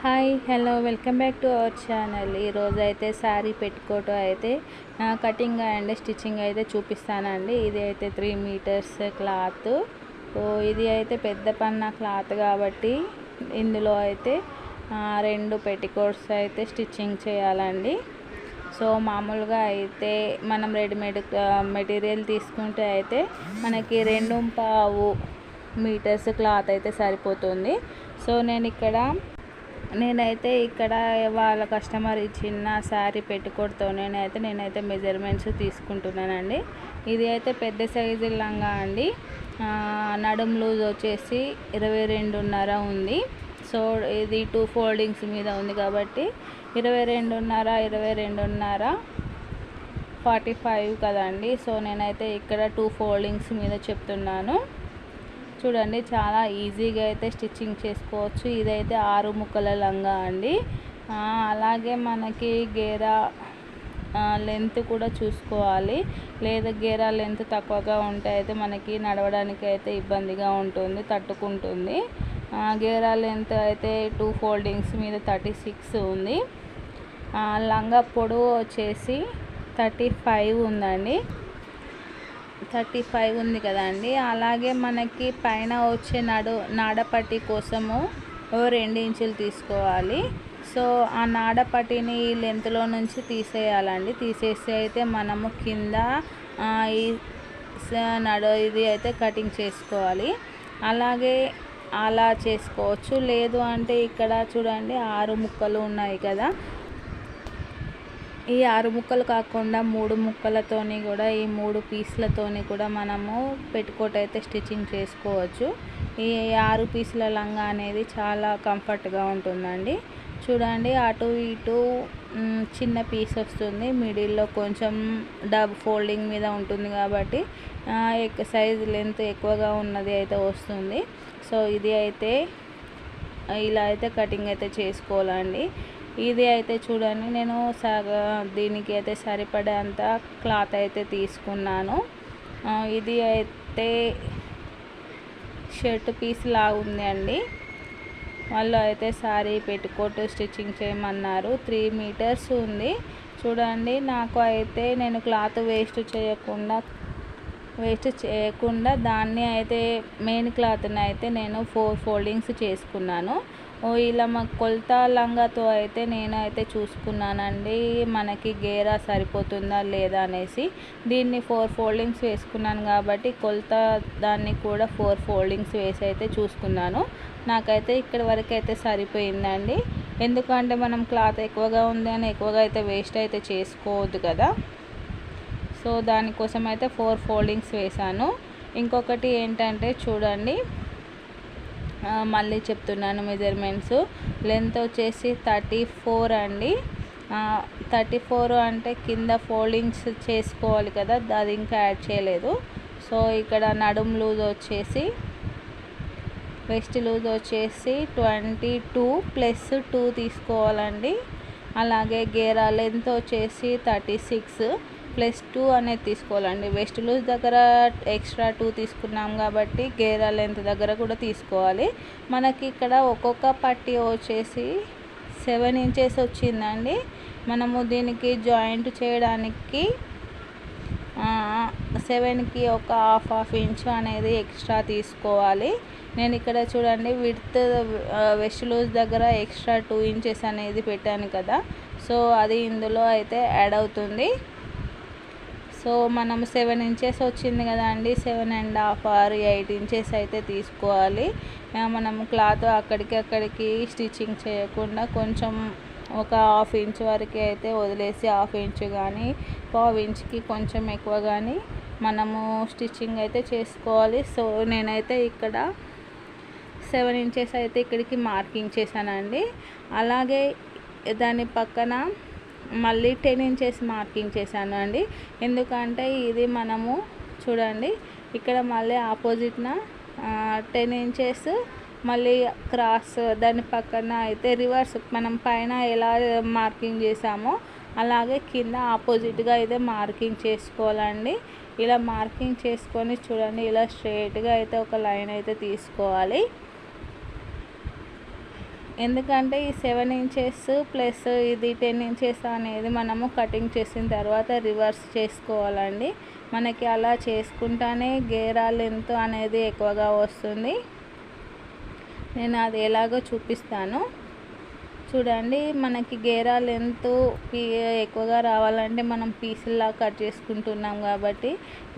Hi hello welcome back to our channel. ఈరోజు అయితే శారీ పెట్టుకోవటం అయితే కటింగ్ అండ్ స్టిచ్చింగ్ అయితే చూపిస్తానండి. ఇది అయితే 3 మీటర్స్ క్లాత్. సో ఇది అయితే పెద్ద పన్న క్లాత్ కాబట్టి ఇందులో అయితే 2 పెట్టికోట్స్ అయితే స్టిచ్చింగ్ చేయాలండి. సో మామూలుగా అయితే మనం రెడీమేడ్ మెటీరియల్ తీసుకుంటే అయితే మనకి 2.5 మీటర్స్ క్లాత్ అయితే సరిపోతుంది. సో నేనైతే ఇక్కడ వాళ్ళ కస్టమర్ ఇచ్చిన శారీ పెట్టుకోవడంతో నేనైతే మెజర్మెంట్స్ తీసుకుంటున్నానండి. ఇది అయితే పెద్ద సైజు లంగా అండి. నడుము లూజ్ వచ్చేసి 22.5 ఉంది. సో ఇది 2 ఫోల్డింగ్స్ మీద ఉంది కాబట్టి 22.5 45 కదండి. సో నేనైతే ఇక్కడ 2 ఫోల్డింగ్స్ మీద చెప్తున్నాను. చూడండి, చాలా ఈజీగా అయితే స్టిచ్చింగ్ చేసుకోవచ్చు. ఇదైతే 6 ముక్కల లంగా అండి. అలాగే మనకి గేరా లెంత్ కూడా చూసుకోవాలి. లేదా గేరా లెంత్ తక్కువగా ఉంటే అయితే మనకి నడవడానికి అయితే ఇబ్బందిగా ఉంటుంది, తట్టుకుంటుంది. గేరా లెంత్ అయితే 2 ఫోల్డింగ్స్ మీద 36 ఉంది. లంగా పొడవు వచ్చేసి 35 ఉందండి. 35 ఉంది కదండి. అలాగే మనకి పైన వచ్చే నాడపట్టి కోసము 2 ఇంచులు తీసుకోవాలి. సో ఆ నాడపట్టిని ఈ లెంత్లో నుంచి తీసేయాలండి. తీసేసి అయితే మనము కింద ఇది అయితే కటింగ్ చేసుకోవాలి. అలాగే అలా చేసుకోవచ్చు. లేదు అంటే ఇక్కడ చూడండి 6 ముక్కలు ఉన్నాయి కదా. ఈ 6 ముక్కలు కాకుండా 3 ముక్కలతోని కూడా, ఈ 3 పీసులతోని కూడా మనము పెట్టుకోట్ అయితే స్టిచ్చింగ్ చేసుకోవచ్చు. ఈ 6 పీసుల లంగా అనేది చాలా కంఫర్ట్గా ఉంటుందండి. చూడండి, అటు ఇటు చిన్న పీస్ వస్తుంది. మిడిల్లో కొంచెం డబ్ ఫోల్డింగ్ మీద ఉంటుంది కాబట్టి సైజ్ లెంత్ ఎక్కువగా ఉన్నది అయితే వస్తుంది. సో ఇది అయితే ఇలా అయితే కటింగ్ అయితే చేసుకోవాలండి. ఇది అయితే చూడండి, నేను దీనికి అయితే సరిపడేంత క్లాత్ అయితే తీసుకున్నాను. ఇది అయితే షర్ట్ పీస్ లాగా ఉంది అండి. వాళ్ళు అయితే శారీ పెట్టుకోట్ స్టిచ్చింగ్ చేయమన్నారు. 3 మీటర్స్ ఉంది. చూడండి, నాకు అయితే నేను క్లాత్ వేస్ట్ చేయకుండా దాన్ని అయితే మెయిన్ క్లాత్ని అయితే నేను 4 ఫోల్డింగ్స్ చేసుకున్నాను. ఇలా మా కొలత లంగాతో అయితే నేనైతే చూసుకున్నానండి, మనకి గేరా సరిపోతుందా లేదా అనేసి. దీన్ని 4 ఫోల్డింగ్స్ వేసుకున్నాను కాబట్టి కొలత దాన్ని కూడా 4 ఫోల్డింగ్స్ వేసి అయితే చూసుకున్నాను. నాకైతే ఇక్కడి వరకు అయితే సరిపోయిందండి. ఎందుకంటే మనం క్లాత్ ఎక్కువగా ఉంది అని ఎక్కువగా అయితే వేస్ట్ అయితే చేసుకోవద్దు కదా. సో దానికోసం అయితే 4 ఫోల్డింగ్స్ వేసాను. ఇంకొకటి ఏంటంటే చూడండి, మళ్ళీ చెప్తున్నాను మెజర్మెంట్స్. లెంత్ వచ్చేసి 34 అండి. 34 అంటే కింద ఫోల్డింగ్స్ చేసుకోవాలి కదా, అది ఇంకా యాడ్ చేయలేదు. సో ఇక్కడ నడుము లూజ్ వచ్చేసి, వెస్ట్ లూజ్ వచ్చేసి 22 + 2 తీసుకోవాలండి. అలాగే గేరా లెంత్ వచ్చేసి 36 + 2 అనేది తీసుకోవాలండి. వెస్ట్ లూజ్ దగ్గర ఎక్స్ట్రా 2 తీసుకున్నాం కాబట్టి గేరా లెంత్ దగ్గర కూడా తీసుకోవాలి. మనకి ఇక్కడ ఒక్కొక్క పట్టీ వచ్చేసి 7 ఇంచెస్ వచ్చిందండి. మనము దీనికి జాయింట్ చేయడానికి 7కి ఒక హాఫ్ ఇంచ్ అనేది ఎక్స్ట్రా తీసుకోవాలి. నేను ఇక్కడ చూడండి విడ్త్ వెస్ట్ లూజ్ దగ్గర ఎక్స్ట్రా 2 ఇంచెస్ అనేది పెట్టాను కదా. సో అది ఇందులో అయితే యాడ్ అవుతుంది. సో మనం 7 ఇంచెస్ వచ్చింది కదా అండి, 7.5 or 8 ఇంచెస్ అయితే తీసుకోవాలి. మనం క్లాత్ అక్కడికి స్టిచ్చింగ్ చేయకుండా కొంచెం ఒక హాఫ్ ఇంచ్ వరకు అయితే వదిలేసి, హాఫ్ ఇంచ్ కానీ పావు ఇంచ్కి కొంచెం ఎక్కువ కానీ మనము స్టిచ్చింగ్ అయితే చేసుకోవాలి. సో నేనైతే ఇక్కడ 7 ఇంచెస్ అయితే ఇక్కడికి మార్కింగ్ చేశానండి. అలాగే దాని పక్కన మళ్ళీ 10 ఇంచెస్ మార్కింగ్ చేశాను అండి. ఎందుకంటే ఇది మనము చూడండి, ఇక్కడ మళ్ళీ ఆపోజిట్న 10 ఇంచెస్ మళ్ళీ క్రాస్, దాని పక్కన అయితే రివర్స్ మనం పైన ఎలా మార్కింగ్ చేసామో అలాగే కింద ఆపోజిట్గా అయితే మార్కింగ్ చేసుకోవాలండి. ఇలా మార్కింగ్ చేసుకొని చూడండి, ఇలా స్ట్రైట్గా అయితే ఒక లైన్ అయితే తీసుకోవాలి. ఎందుకంటే ఈ 7 ఇంచెస్ ప్లస్ ఇది 10 ఇంచెస్ అనేది మనము కటింగ్ చేసిన తర్వాత రివర్స్ చేసుకోవాలండి. మనకి అలా చేసుకుంటానే గేరా లెంత్ అనేది ఎక్కువగా వస్తుంది. నేను అది ఎలాగో చూపిస్తాను చూడండి. మనకి గేరా లెంత్ ఎక్కువగా రావాలంటే మనం పీసుల్లా కట్ చేసుకుంటున్నాం కాబట్టి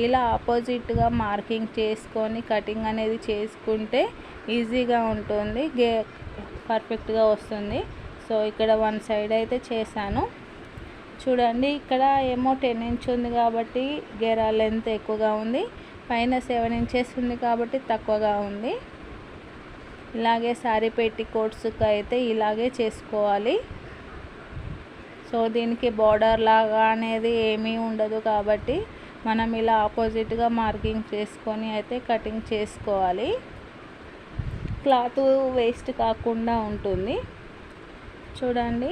ఇలా ఆపోజిట్గా మార్కింగ్ చేసుకొని కటింగ్ అనేది చేసుకుంటే ఈజీగా ఉంటుంది, పర్ఫెక్ట్గా వస్తుంది. సో ఇక్కడ 1 సైడ్ అయితే చేశాను చూడండి. ఇక్కడ ఏమో 10 ఇంచ్ ఉంది కాబట్టి గేరా లెంత్ ఎక్కువగా ఉంది, పైన 7 ఇంచెస్ ఉంది కాబట్టి తక్కువగా ఉంది. ఇలాగే శారీ పెట్టికోట్స్కి అయితే ఇలాగే చేసుకోవాలి. సో దీనికి బార్డర్ లాగా అనేది ఏమీ ఉండదు కాబట్టి మనం ఇలా ఆపోజిట్గా మార్కింగ్ చేసుకొని అయితే కటింగ్ చేసుకోవాలి. క్లాత్ వేస్ట్ కాకుండా ఉంటుంది చూడండి.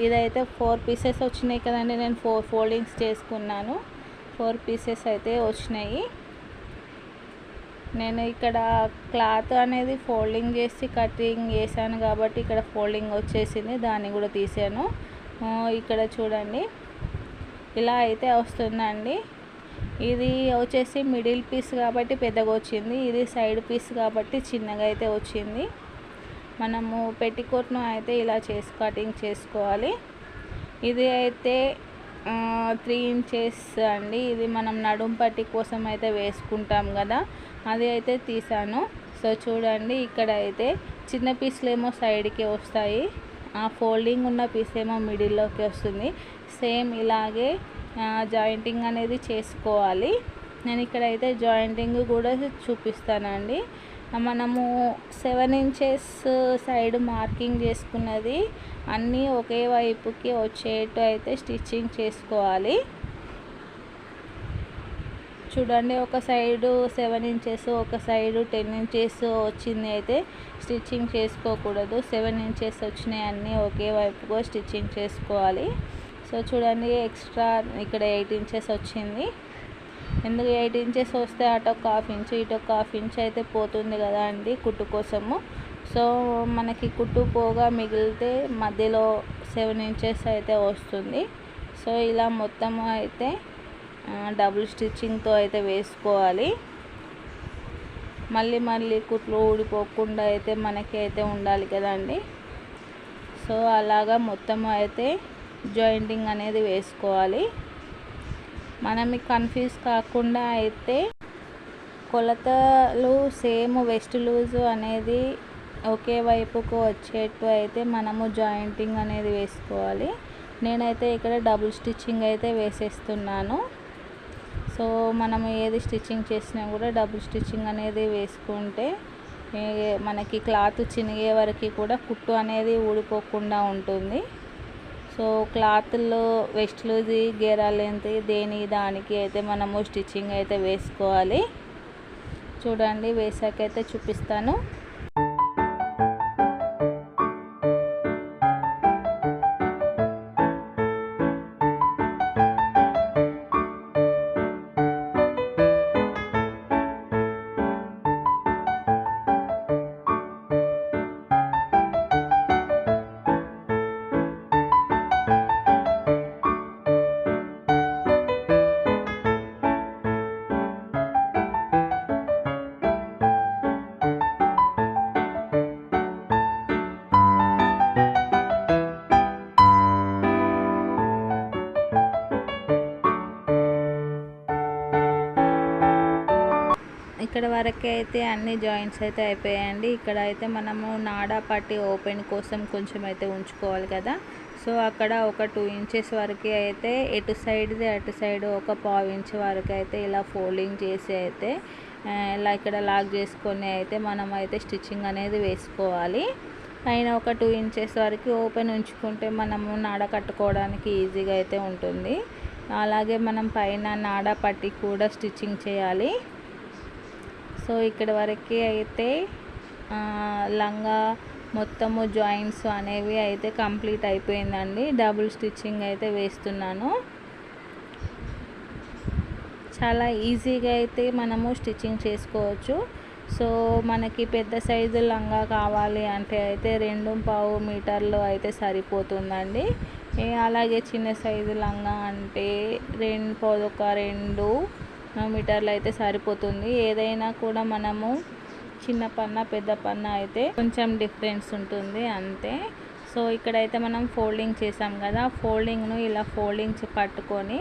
ఇదైతే 4 పీసెస్ వచ్చినాయి కదండి. నేను 4 ఫోల్డింగ్స్ చేసుకున్నాను. 4 పీసెస్ అయితే వచ్చినాయి. నేను ఇక్కడ క్లాత్ అనేది ఫోల్డింగ్ చేసి కటింగ్ చేశాను కాబట్టి ఇక్కడ ఫోల్డింగ్ వచ్చేసింది, దాన్ని కూడా తీసాను. ఇక్కడ చూడండి ఇలా అయితే వస్తుందండి. ఇది వచ్చేసి మిడిల్ పీస్ కాబట్టి పెద్దగా వచ్చింది, ఇది సైడ్ పీస్ కాబట్టి చిన్నగా అయితే వచ్చింది. మనము పెట్టికోట్ను అయితే ఇలా కటింగ్ చేసుకోవాలి. ఇది అయితే 3 ఇంచెస్ అండి. ఇది మనం నడుం పట్టి కోసం అయితే వేసుకుంటాం కదా, అది అయితే తీసాను. సో చూడండి ఇక్కడ అయితే చిన్న పీసులు ఏమో సైడ్కి వస్తాయి, ఆ ఫోల్డింగ్ ఉన్న పీస్ ఏమో మిడిల్లోకి వస్తుంది. సేమ్ ఇలాగే జాయింటింగ్ అనేది చేసుకోవాలి. నేను ఇక్కడైతే జాయింటింగ్ కూడా చూపిస్తానండి. మనము 7 ఇంచెస్ సైడ్ మార్కింగ్ చేసుకున్నది అన్నీ ఒకే వైపుకి వచ్చేట్టు అయితే స్టిచ్చింగ్ చేసుకోవాలి చూడండి. ఒక సైడు 7 ఇంచెస్, ఒక సైడు 10 ఇంచెస్ వచ్చింది అయితే స్టిచ్చింగ్ చేసుకోకూడదు. 7 ఇంచెస్ వచ్చినాయి అన్నీ ఒకే వైపుగా స్టిచ్చింగ్ చేసుకోవాలి. సో చూడండి ఎక్స్ట్రా ఇక్కడ 8 ఇంచెస్ వచ్చింది. ఎందుకు 8 ఇంచెస్ వస్తే అటు ఒక 1/2 ఇంచు ఇటు ఒక 1/2 ఇంచు అయితే పోతుంది కదా అండి కుట్టు కోసము. సో మనకి కుట్టు పోగా మిగిలితే మధ్యలో 7 ఇంచెస్ అయితే వస్తుంది. సో ఇలా మొత్తం అయితే డబుల్ స్టిచ్చింగ్తో అయితే వేసుకోవాలి. మళ్ళీ కుట్లు ఊడిపోకుండా అయితే మనకి అయితే ఉండాలి కదండి. సో అలాగా మొత్తం అయితే జాయింటింగ్ అనేది వేసుకోవాలి. మనం కన్ఫ్యూజ్ కాకుండా అయితే కొలతలు సేమ్ వెస్ట్ లూజ్ అనేది ఒకే వైపుకు వచ్చేట్టు అయితే మనము జాయింటింగ్ అనేది వేసుకోవాలి. నేనైతే ఇక్కడ డబుల్ స్టిచ్చింగ్ అయితే వేసేస్తున్నాను. సో మనము ఏది స్టిచ్చింగ్ చేసినా కూడా డబుల్ స్టిచ్చింగ్ అనేది వేసుకుంటే మనకి క్లాత్ చినిగే వరకు కూడా కుట్టు అనేది ఊడిపోకుండా ఉంటుంది. సో క్లాత్లో వెస్ట్ లూజ్ గేరా లెంత్ దానికి అయితే మనము స్టిచ్చింగ్ అయితే వేసుకోవాలి. చూడండి వేసాకైతే చూపిస్తాను. ఇక్కడ వరకు అయితే అన్ని జాయింట్స్ అయితే అయిపోయాయండి. ఇక్కడ అయితే మనము నాడా పట్టి ఓపెన్ కోసం కొంచెం అయితే ఉంచుకోవాలి కదా. సో అక్కడ ఒక 2 ఇంచెస్ వరకు అయితే ఎటు సైడ్ది అటు సైడ్ ఒక 1/2 ఇంచ్ వరకు అయితే ఇలా ఫోల్డింగ్ చేసి అయితే ఇలా ఇక్కడ లాక్ చేసుకొని అయితే మనం అయితే స్టిచ్చింగ్ అనేది వేసుకోవాలి. పైన ఒక 2 ఇంచెస్ వరకు ఓపెన్ ఉంచుకుంటే మనము నాడ కట్టుకోవడానికి ఈజీగా అయితే ఉంటుంది. అలాగే మనం పైన నాడా పట్టి కూడా స్టిచ్చింగ్ చేయాలి. సో ఇక్కడ వరకు అయితే లంగా మొత్తము జాయింట్స్ అనేవి అయితే కంప్లీట్ అయిపోయిందండి. డబుల్ స్టిచ్చింగ్ అయితే వేస్తున్నాను. చాలా ఈజీగా అయితే మనము స్టిచ్చింగ్ చేసుకోవచ్చు. సో మనకి పెద్ద సైజు లంగా కావాలి అంటే అయితే 2.5 మీటర్లు అయితే సరిపోతుందండి. అలాగే చిన్న సైజు లంగా అంటే 2 మీటర్లు అయితే సరిపోతుంది. ఏదైనా కూడా మనము చిన్న పన్న పెద్ద పన్న అయితే కొంచెం డిఫరెన్స్ ఉంటుంది అంతే. సో ఇక్కడైతే మనం ఫోల్డింగ్ చేసాం కదా, ఫోల్డింగ్ను ఇలా ఫోల్డింగ్స్ పట్టుకొని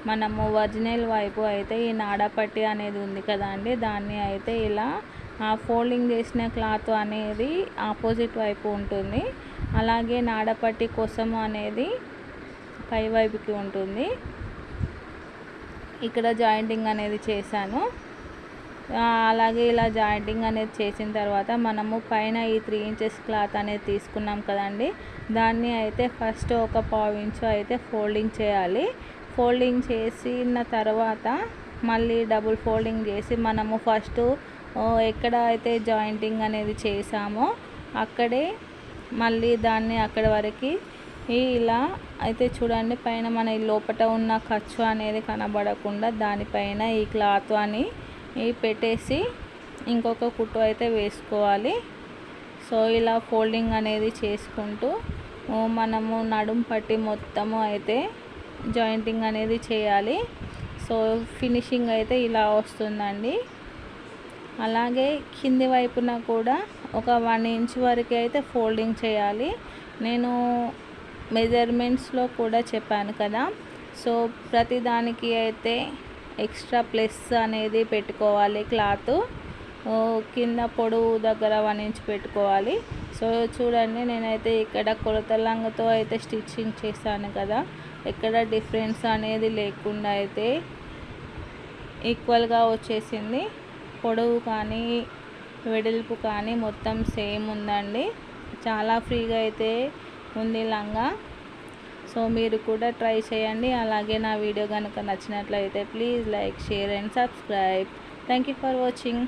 మనము ఒరిజినల్ వైపు అయితే ఈ నాడపట్టి అనేది ఉంది కదా అండి, దాన్ని అయితే ఇలా ఫోల్డింగ్ చేసిన క్లాత్ అనేది ఆపోజిట్ వైపు ఉంటుంది. అలాగే నాడపట్టి కోసం అనేది పై వైపుకి ఉంటుంది. ఇక్కడ జాయింటింగ్ అనేది చేశాను. అలాగే ఇలా జాయింటింగ్ అనేది చేసిన తర్వాత మనము పైన ఈ 3 ఇంచెస్ క్లాత్ అనేది తీసుకున్నాం కదండి, దాన్ని అయితే ఫస్ట్ ఒక 1/4 ఇంచు అయితే ఫోల్డింగ్ చేయాలి. ఫోల్డింగ్ చేసిన తర్వాత మళ్ళీ డబుల్ ఫోల్డింగ్ చేసి మనము ఫస్ట్ ఎక్కడ అయితే జాయింటింగ్ అనేది చేసామో అక్కడే మళ్ళీ దాన్ని అక్కడి వరకు ఇలా అయితే చూడండి, పైన మన లోపల ఉన్న ఖర్చు అనేది కనబడకుండా దానిపైన ఈ క్లాత్ అని పెట్టేసి ఇంకొక కుట్టు అయితే వేసుకోవాలి. సో ఇలా ఫోల్డింగ్ అనేది చేసుకుంటూ మనము నడుం పట్టి మొత్తము అయితే జాయింటింగ్ అనేది చేయాలి. సో ఫినిషింగ్ అయితే ఇలా వస్తుందండి. అలాగే కింది వైపున కూడా ఒక 1 ఇంచ్ వరకు అయితే ఫోల్డింగ్ చేయాలి. నేను మెజర్మెంట్స్లో కూడా చెప్పాను కదా, సో ప్రతిదానికి అయితే ఎక్స్ట్రా ప్లస్ అనేది పెట్టుకోవాలి. క్లాత్ కింద పొడవు దగ్గర 1 ఇంచ్ పెట్టుకోవాలి. సో చూడండి, నేనైతే ఇక్కడ కొలత లంగతో అయితే స్టిచ్చింగ్ చేశాను కదా, ఎక్కడ డిఫరెన్స్ అనేది లేకుండా అయితే ఈక్వల్గా వచ్చేసింది. పొడవు కానీ వెడల్పు కానీ మొత్తం సేమ్ ఉందండి. చాలా ఫ్రీగా అయితే ఉంది లంగా. సో మీరు కూడా ట్రై చేయండి. అలాగే నా వీడియో కనుక నచ్చినట్లయితే please like, share and subscribe. Thank you for watching.